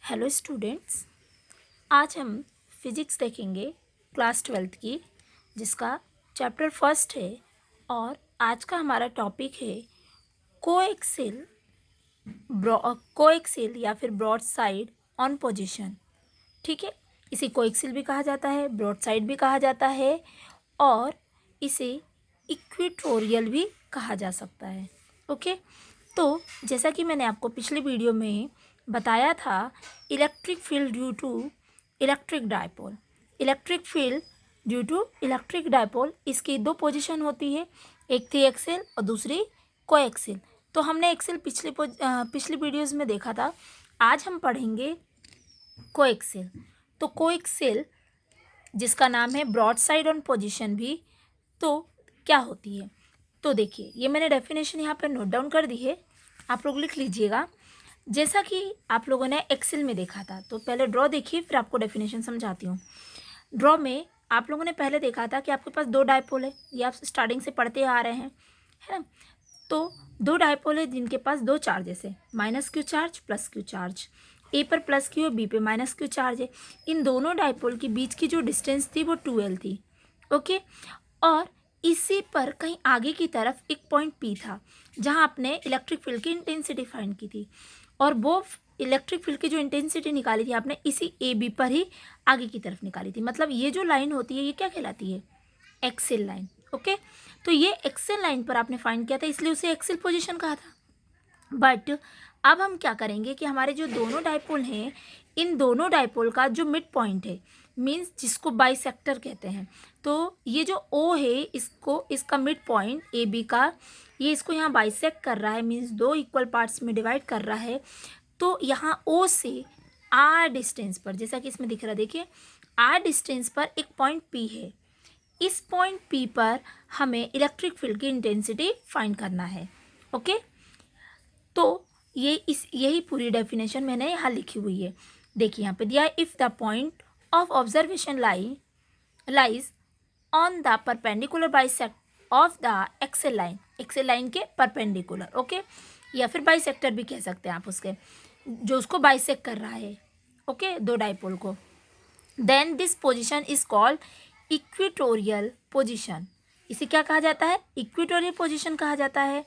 Hello students, आज हम physics देखेंगे क्लास 12th की, जिसका चैप्टर फर्स्ट है। और आज का हमारा टॉपिक है कोएक्सिल कोएक्सिल या फिर ब्रॉड साइड ऑन पोजीशन। ठीक है, इसे कोएक्सिल भी कहा जाता है, ब्रॉड साइड भी कहा जाता है और इसे इक्वेटोरियल भी कहा जा सकता है। ओके, तो जैसा कि मैंने आपको पिछले वीडियो में बताया था, electric field due to electric dipole, electric field due to electric dipole, इसकी दो पोजीशन होती है, एक थी एक्सिल और दूसरी कोएक्सिल। तो हमने एक्सिल पिछली वीडियोस में देखा था। आज हम पढ़ेंगे कोएक्सिल। तो कोएक्सिल, जिसका नाम है ब्रॉड साइड ऑन पोजीशन भी, तो क्या होती है? तो देखिए, ये मैंने डेफिनेशन यहाँ पर नोट डाउन कर दी है, आप लोग लिख लीजिएगा। जैसा कि आप लोगों ने एक्सेल में देखा था, तो पहले ड्रॉ देखिए, फिर आपको डेफिनेशन समझाती हूँ। ड्रॉ में आप लोगों ने पहले देखा था कि आपके पास दो डायपोल है, ये आप स्टार्टिंग से पढ़ते आ रहे हैं, है ना। तो दो डायपोल है जिनके पास दो चार्जेस है, minus Q charge plus Q charge. A पर प्लस क्यू है, बी पे माइनस क्यू चार्ज है। इन दोनों डायपोल के बीच की जो डिस्टेंस थी वो 2L थी। ओके, और इसी पर कहीं आगे की तरफ एक पॉइंट पी था, जहां आपने इलेक्ट्रिक फील्ड की इंटेंसिटी फाइंड की थी, और वो इलेक्ट्रिक फील्ड की जो इंटेंसिटी निकाली थी आपने इसी ए बी पर ही आगे की तरफ निकाली थी। मतलब ये जो लाइन होती है ये क्या कहलाती है? Axial line. ओके, तो ये एक्सेल लाइन पर आपने फाइंड किया था, इसलिए उसे एक्सेल पोजीशन कहा था। बट अब हम क्या करेंगे कि हमारे जो दोनों डायपोल हैं, इन दोनों डायपोल का जो मिड पॉइंट है, मीन्स जिसको बाइसेक्टर कहते हैं, तो ये जो ओ है, इसका मिड पॉइंट ए बी का, ये इसको यहाँ बाइसेक्ट कर रहा है, मीन्स दो इक्वल पार्ट्स में डिवाइड कर रहा है। तो यहाँ ओ से आर डिस्टेंस पर, जैसा कि इसमें दिख रहा है, देखिए आर डिस्टेंस पर एक पॉइंट पी है। इस पॉइंट पी पर हमें इलेक्ट्रिक फील्ड की इंटेंसिटी फाइंड करना है। ओके, तो यही पूरी डेफिनेशन मैंने यहाँ लिखी हुई है। देखिए यहाँ पे दिया है, if the point of observation lies on the perpendicular bisect of the axial line के परपेंडिकुलर। ओके, या फिर बाइसेक्टर भी कह सकते हैं आप उसके, जो उसको बाइसेक्ट कर रहा है, ओके, दो डायपोल को। Then this position is called equatorial position. इसे क्या कहा जाता है? इक्वेटोरियल पोजिशन कहा जाता है,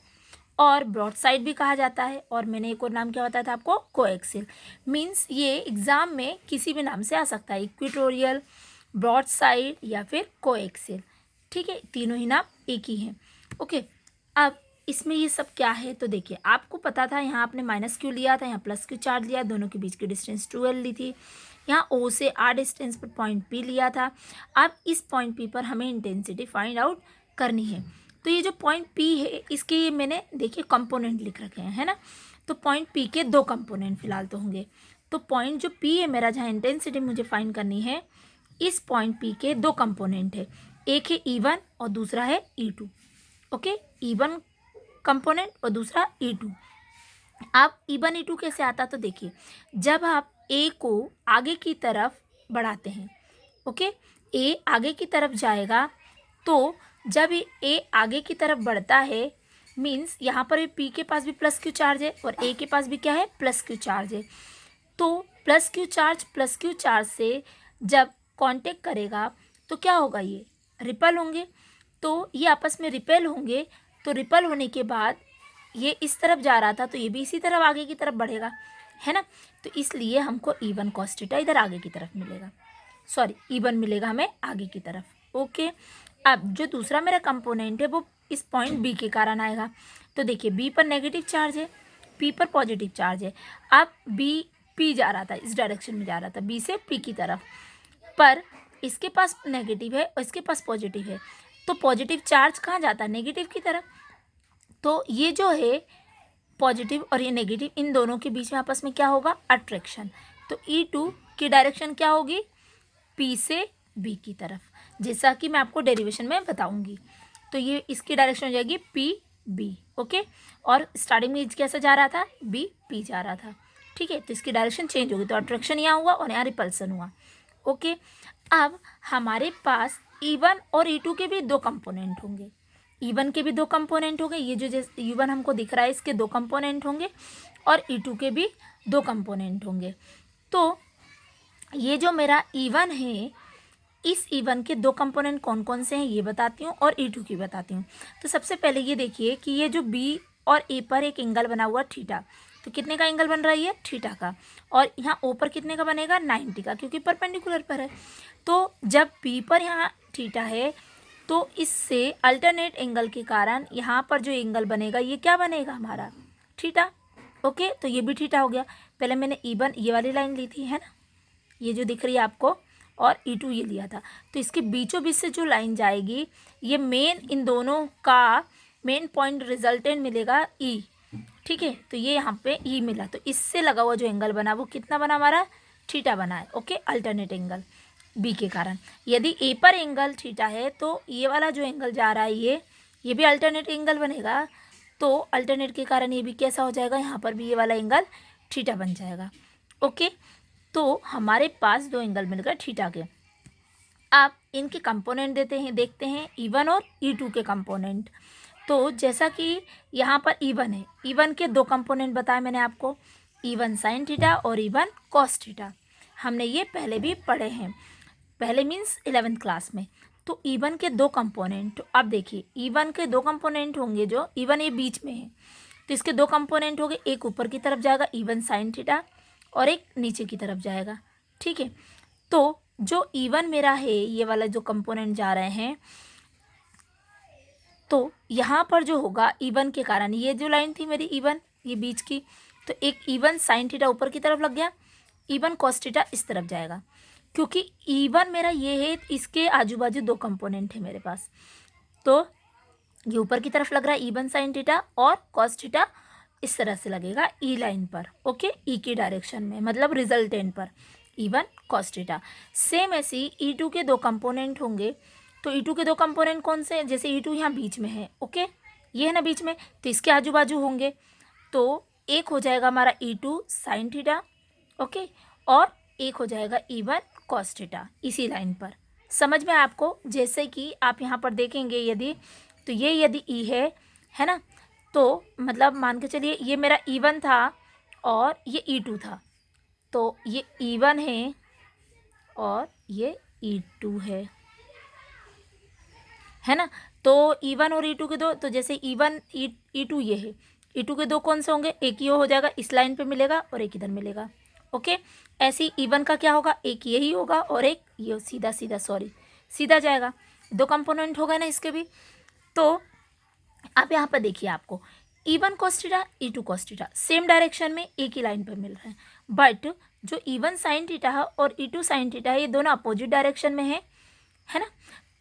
और ब्रॉड साइड भी कहा जाता है। और मैंने एक और नाम क्या बताया था आपको? कोएक्सिल। मीन्स ये एग्जाम में किसी भी नाम से आ सकता है, इक्वेटोरियल, ब्रॉड साइड या फिर कोएक्सिल। ठीक है, तीनों ही नाम एक ही हैं। ओके, अब इसमें ये सब क्या है? तो देखिए, आपको पता था यहाँ आपने माइनस क्यू लिया था, यहाँ प्लस क्यू चार्ज लिया, दोनों के बीच की डिस्टेंस 2L ली थी। यहाँ ओ से आर डिस्टेंस पर पॉइंट पी लिया था। अब इस पॉइंट पी पर हमें इंटेंसिटी फाइंड आउट करनी है। तो ये जो पॉइंट पी है, इसके ये मैंने देखिए कंपोनेंट लिख रखे हैं, है ना। तो पॉइंट पी के दो कंपोनेंट फिलहाल तो होंगे। तो पॉइंट जो पी है मेरा, जहाँ इंटेंसिटी मुझे फाइंड करनी है, इस पॉइंट पी के दो कंपोनेंट है, एक है E1 और दूसरा है E2। ओके, E1 कंपोनेंट और दूसरा E2। अब E1 E2 कैसे आता? तो देखिए, जब आप ए को आगे की तरफ बढ़ाते हैं, ओके, ए आगे की तरफ जाएगा, तो जब ए आगे की तरफ बढ़ता है, मीन्स यहाँ पर पी के पास भी प्लस क्यू चार्ज है और ए के पास भी क्या है? प्लस क्यू चार्ज है। तो प्लस क्यू चार्ज से जब कांटेक्ट करेगा तो क्या होगा? ये रिपल होंगे। तो ये आपस में रिपेल होंगे, तो रिपल होने के बाद ये इस तरफ जा रहा था, तो ये भी इसी तरफ आगे की तरफ बढ़ेगा, है ना। तो इसलिए हमको E1 cos थीटा इधर आगे की तरफ मिलेगा, सॉरी E1 मिलेगा हमें आगे की तरफ। ओके, अब जो दूसरा मेरा कंपोनेंट है वो इस पॉइंट बी के कारण आएगा। तो देखिए, बी पर नेगेटिव चार्ज है, पी पर पॉजिटिव चार्ज है। अब बी पी जा रहा था, इस डायरेक्शन में जा रहा था, बी से पी की तरफ, पर इसके पास नेगेटिव है और इसके पास पॉजिटिव है, तो पॉजिटिव चार्ज कहाँ जाता है? नेगेटिव की तरफ। तो ये जो है पॉजिटिव और ये नेगेटिव, इन दोनों के बीच में आपस में क्या होगा? अट्रैक्शन। तो E2 की डायरेक्शन क्या होगी? P से B की तरफ, जैसा कि मैं आपको डेरिवेशन में बताऊंगी। तो ये इसकी डायरेक्शन हो जाएगी PB। ओके, और स्टार्टिंग में कैसा जा रहा था? BP जा रहा था। ठीक है, तो इसकी डायरेक्शन चेंज होगी, तो अट्रैक्शन यहाँ हुआ और यहाँ रिपल्सन हुआ। ओके, अब हमारे पास E1 और E2 के भी दो कंपोनेंट होंगे। E1 के भी दो कंपोनेंट होंगे, ये जो जैसे E1 हमको दिख रहा है, इसके दो कंपोनेंट होंगे, और E2 के भी दो कंपोनेंट होंगे। तो ये जो मेरा E1 है, इस E1 के दो कंपोनेंट कौन कौन से हैं ये बताती हूँ और E2 की बताती हूँ। तो सबसे पहले ये देखिए कि ये जो B और A पर एक एंगल बना हुआ थीटा, तो कितने का एंगल बन रहा है ये? थीटा का। और यहाँ O पर कितने का बनेगा? 90 का, क्योंकि परपेंडिकुलर पर है। तो जब B पर यहाँ थीटा है तो इससे अल्टरनेट एंगल के कारण यहाँ पर जो एंगल बनेगा ये क्या बनेगा हमारा? थीटा। ओके, तो ये भी थीटा हो गया। पहले मैंने E1 ये वाली लाइन ली थी, है ना, ये जो दिख रही है आपको, और E2 ये लिया था। तो इसके बीचों बीच से जो लाइन जाएगी, ये मेन, इन दोनों का मेन पॉइंट रिजल्टेंट मिलेगा E। ठीक है, तो ये यहाँ पे E मिला, तो इससे लगा हुआ जो एंगल बना वो कितना बना हमारा? थीटा बना है। ओके, अल्टरनेट एंगल B के कारण। यदि A पर एंगल थीटा है तो ये वाला जो एंगल जा रहा है ये भी अल्टरनेट एंगल बनेगा। तो अल्टरनेट के कारण ये भी कैसा हो जाएगा? यहाँ पर भी ये वाला एंगल थीटा बन जाएगा। ओके, तो हमारे पास दो एंगल मिल गए थीटा के। अब इनके कंपोनेंट देखते हैं E1 और E2 के कंपोनेंट। तो जैसा कि यहाँ पर E1 है, E1 के दो कंपोनेंट बताए मैंने आपको, E1 साइन थीटा और E1 कॉस थीटा। हमने ये पहले भी पढ़े हैं, पहले मीन्स 11th क्लास में। तो E1 के दो कंपोनेंट, तो अब देखिए E1 के दो कंपोनेंट होंगे, जो E1 ये बीच में है तो इसके दो कंपोनेंट होंगे, एक ऊपर की तरफ जाएगा E1 साइन थीटा और एक नीचे की तरफ जाएगा। ठीक है, तो जो E1 मेरा है, ये वाला जो कंपोनेंट जा रहे हैं, तो यहाँ पर जो होगा E1 के कारण, ये जो लाइन थी मेरी E1 ये बीच की, तो एक E1 साइन थीटा ऊपर की तरफ लग गया, E1 कॉस थीटा इस तरफ जाएगा। क्योंकि E1 मेरा ये है, इसके आजू बाजू दो कंपोनेंट है मेरे पास, तो ये ऊपर की तरफ लग रहा है E1 साइन थीटा, और कॉस थीटा इस तरह से लगेगा E लाइन पर। ओके, E की डायरेक्शन में, मतलब रिजल्टेंट पर, E1 कॉस थीटा। सेम ऐसे ही E2 के दो कंपोनेंट होंगे। तो E2 के दो कंपोनेंट कौन से हैं? जैसे E2 यहाँ बीच में है, ओके, ये है ना बीच में, तो इसके आजू बाजू होंगे। तो एक हो जाएगा हमारा E2 साइन थीटा, ओके, और एक हो जाएगा E1 कॉस थीटा इसी लाइन पर। समझ में आपको? जैसे कि आप यहाँ पर देखेंगे, यदि तो ये यदि E है ना, तो मतलब मान के चलिए ये मेरा E1 था और ये E2 था, तो ये E1 है और ये E2 है ना। तो E1 और E2 के दो, तो जैसे E1 E2 ये है, E2 के दो कौन से होंगे? एक ये हो जाएगा, इस लाइन पे मिलेगा और एक इधर मिलेगा। ओके, ऐसे ही E1 का क्या होगा? एक यही होगा और एक ये सीधा जाएगा। दो कंपोनेंट हो गए ना इसके भी। तो आप यहाँ पर देखिए, आपको E1 cos theta E2 cos theta same direction में एक ही लाइन पर मिल रहा है, बट जो E1 साइन थीटा है और E2 साइन थीटा है, ये दोनों अपोजिट डायरेक्शन में है ना,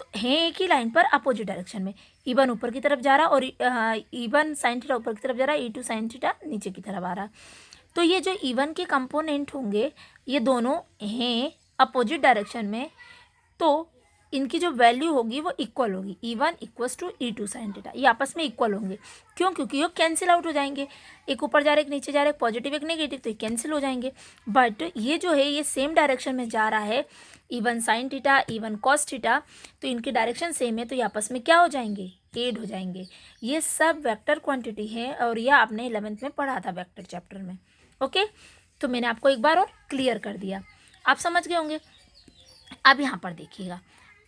तो हैं एक ही लाइन पर अपोजिट डायरेक्शन में। E1 ऊपर की तरफ जा रहा और E1 साइन थीटा ऊपर की तरफ जा रहा, E2 साइन थीटा नीचे की तरफ आ रहा। तो ये जो E1 के कंपोनेंट होंगे, ये दोनों हैं अपोजिट डायरेक्शन में, तो इनकी जो वैल्यू होगी वो इक्वल होगी। E1 equals to E2 sine theta, ये आपस में इक्वल होंगे। क्यों? क्योंकि ये कैंसिल आउट हो जाएंगे, एक ऊपर जा रहा है एक नीचे जा रहा है, एक पॉजिटिव एक नेगेटिव, तो ये कैंसिल हो जाएंगे। बट ये जो है ये सेम डायरेक्शन में जा रहा है, E1 sine theta E1 cos theta, तो इनकी डायरेक्शन सेम है, तो ये आपस में क्या हो जाएंगे? एड हो जाएंगे। ये सब वेक्टर क्वांटिटी है और यह आपने 11th में पढ़ा था वेक्टर चैप्टर में। ओके, तो मैंने आपको एक बार और क्लियर कर दिया, आप समझ गए होंगे। अब यहाँ पर देखिएगा,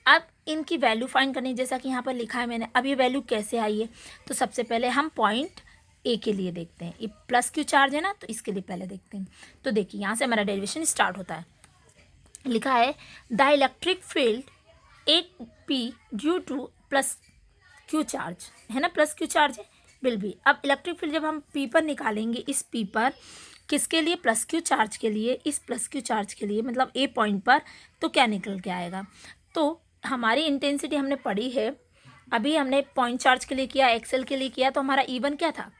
अब इनकी वैल्यू फाइंड करनी, जैसा कि यहाँ पर लिखा है मैंने। अब ये वैल्यू कैसे आई है? तो सबसे पहले हम पॉइंट ए के लिए देखते हैं, ये प्लस क्यू चार्ज है ना, तो इसके लिए पहले देखते हैं। तो देखिए यहाँ से हमारा डेरिवेशन स्टार्ट होता है। लिखा है the electric field 8p due two plus Q charge, है ना, प्लस क्यू चार्ज है विल बी। अब इलेक्ट्रिक फील्ड जब हम पी पर निकालेंगे, इस पी पर किसके लिए? प्लस क्यू चार्ज के लिए, इस प्लस क्यू चार्ज के लिए, मतलब ए पॉइंट पर, तो क्या निकल के आएगा? तो हमारी इंटेंसिटी हमने पढ़ी है, अभी हमने पॉइंट चार्ज के लिए किया, एक्सेल के लिए किया, तो हमारा E1 क्या था?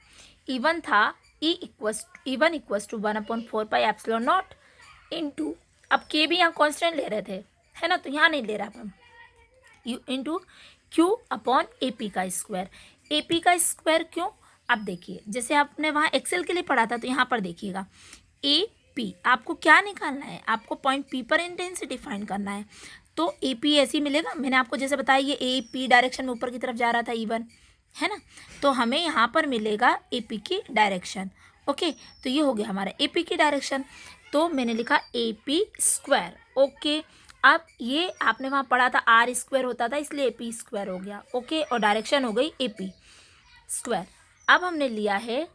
E1 था E1 equals to 1/4 pi epsilon naught into, अब के भी यहाँ कॉन्स्टेंट ले रहे थे, है ना, तो यहाँ नहीं ले रहा अब हम, इंटू क्यू अपॉन AP का स्क्वायर। AP का स्क्वायर क्यों? अब देखिए, जैसे आपने वहाँ एक्सेल के लिए पढ़ा था, तो यहाँ पर देखिएगा AP आपको क्या निकालना है? आपको पॉइंट P पर इंटेंसिटी फाइंड करना है। तो AP ऐसे ही मिलेगा, मैंने आपको जैसे बताया ये AP डायरेक्शन में ऊपर की तरफ जा रहा था E1, है ना, तो हमें यहाँ पर मिलेगा AP की डायरेक्शन। ओके, तो ये हो गया हमारा AP की डायरेक्शन। तो मैंने लिखा AP स्क्वायर। ओके, अब ये आपने वहाँ पढ़ा था R स्क्वायर होता था, इसलिए AP स्क्वायर हो गया। ओके, और डायरेक्शन हो गई AP स्क्वायर। अब हमने लिया है